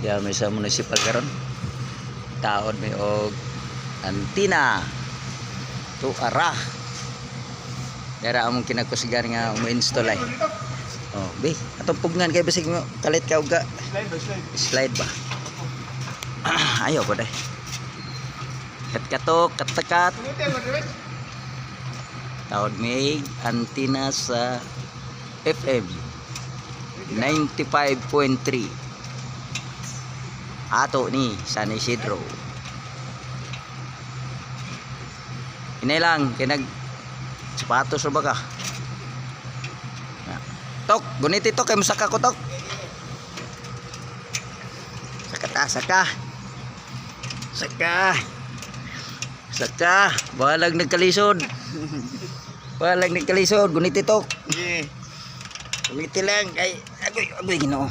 Ya may sa municipal karon. Taon may og antina. To arah. Dara among kinakusgar nga mo-install ay. Oh, be, atong pugnan kay basig mo kalit ka og slide ba. Ayo ko dai. Kat-katok, kat-takat. Taon may antina sa FM 95.3 ato ni San Isidro. Inay lang kinag sapatos ra ba ka? Tok, guniti tok kay musaka ko tok. Saka. Balag nagkalisod. Guniti tok. Yeah. Guniti lang kay agoy Ginoo.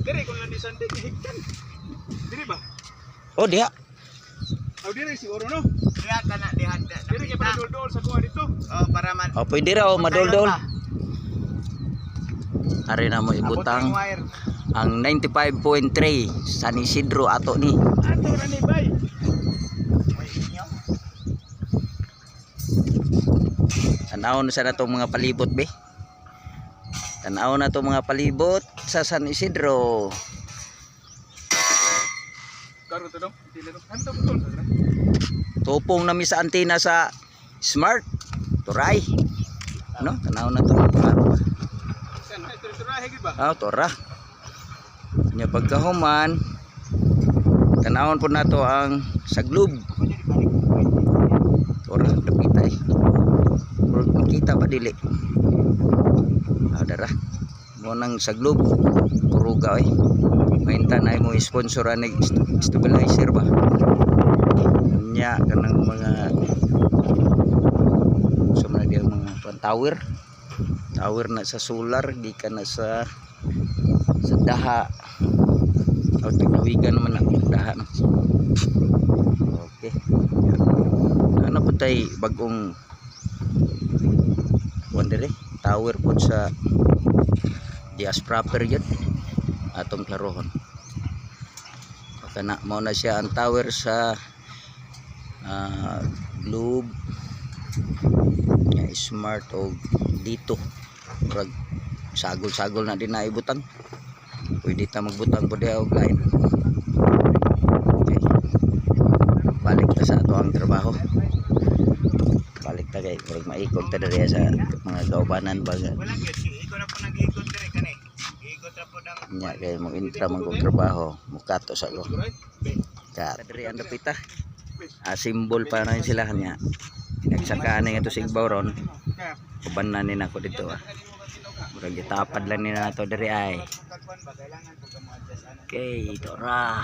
Dire kung lang di Sunday higtan. Dire ba? Oh, diha. Aw dire siguro no. Diha kana diha. Dire kay para dol sa kuha dito. Oh, para man. Oh, pwede raw madol-dol. Ari na mo ibutang ang 95.3 San Isidro ato ni. Ato ra ni bay. Tanaw na sa natong mga palibot be. Tanaw na itong mga palibot sa San Isidro. Karon to dong. Dili to. Ano to putol sa dira? Tupong nami sa antina sa Smart. Turay. Ano? Tanaw na ito. San ay tura higit ba? Ah, tora. Nya pagkahuman, tanawon po nato ang saglob. Tora, dapitay. Pero makita pa dili. Dara mo nang saglob puruga oy mainta na mo sponsoran ng stabilizer ba nya kanang mga so man dia mga tower na sa solar di ka na sa daha o tignawigan naman ang daha no? Okay, ano po tay bagong wonder tower po sa Dias proper yun atong klarohon. Kana mo na siya ang tower sa Globe Smart o dito murag sagol na din na ibutang, pwede ta magbutang po diha og line. Okay, balik ta sa ato ang trabaho. Balik ta kay murag maikot ta diri sa mga kaubanan baga. Wala gyud iko na po nag-ikot dire kani. Ikot ra po dang Nya kay mo intra man kong trabaho, mukato sa ko. Ka diri ang dapita. Simbol pa na sila nya. Pinagsakaan nga to sa igbaw ron. Uban na ni nako dito murag gitapad lang nila nato diri ay. Okay, ito ra.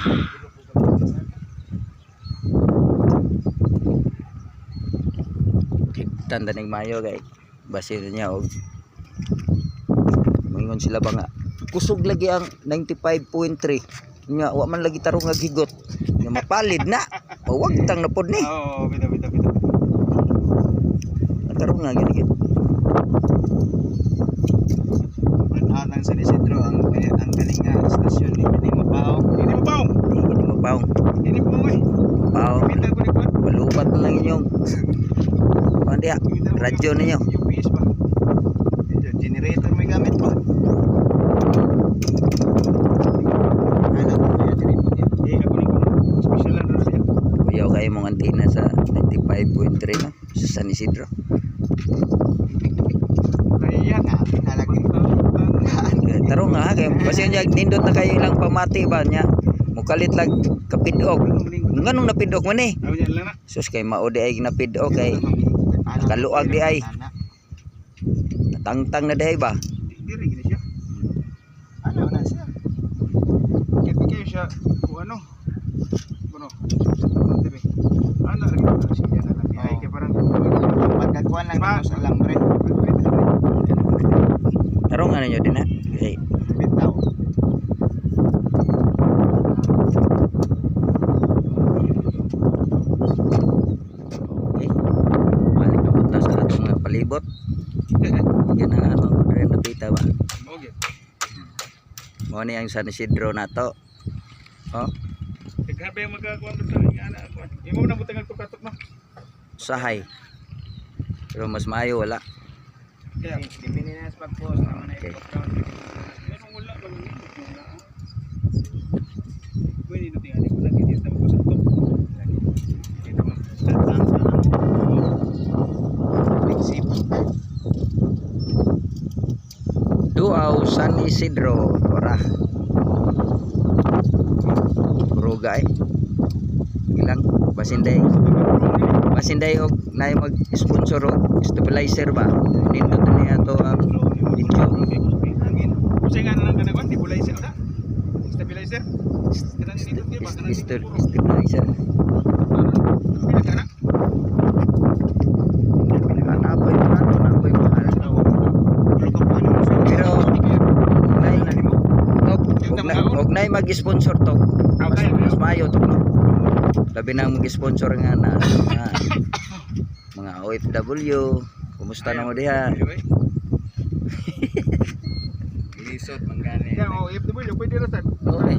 Tanda ning mayo kay basin niya og mingon sila ba nga kusog lagi ang 95.3 nya wa man lagi tarong nga gigot nga mapalid na wag tang napod ni. Oo, bitaw. Tarong nga gid. Anang San Isidro ang galing nga stasyon ni Hindi mabaong. Hindi po eh. Mabaong. Pinta ko ni po. Malupat na lang inyong dia radyo ninyo. UPS ba? Generator may gamit ba? Ano kaya generator niya? Ako ni special lang doon siya. Kuyaw kayo mong antina sa 95.3 no? Sa San Isidro. Kaya na, nalagin ko. Tarong nga kay kasi nya nindot na kayo ilang pamati ba nya. Mukalit lang kapidok. Nganong napidok man eh. Sus kay mao di ay napidok kay kaluag di ay. Natangtang na di ay ba? Diri gini siya. Ano na siya? Kaya siya kung ano. Ano? Ano lagi na siya na lang. Ay kaya parang pagkakuan lang dito sa alambre. Tarong ano nyo din ha? Okay. Bitaw. Okay. Balik na punta sa atong palibot. Yan ang ano, rin napita ba? Okay. Mo ni ang San Isidro nato. Oh, Grabe ang magkakuan sa ana ko. Imo na butangan ko katok no. sahay. Pero mas maayo wala. Kaya dipini na sa pag-post naman na Okay. i-background. Pero wala ba ni? Wala. Pwede na tingnan ko lagi dito mo sa top. Dito mo sa tansa na big zip. Duaw San Isidro, ora. Ruga ilang basinday og nay mag-sponsor og stabilizer ba. Nindot niya to ang video. Kasi nga lang kanang stabilizer na. Stabilizer. Kanang dito di ba kanang dito. Stabilizer. Pinagana. Ana boy mahal na boy mahal. Pero nay og nay mag-sponsor to. Mas maayo to no. Labi na mag-sponsor nga na mga OFW. Kumusta na mo diha? Lisod manggani. Kaya mo FW pwede ra sad. Okay.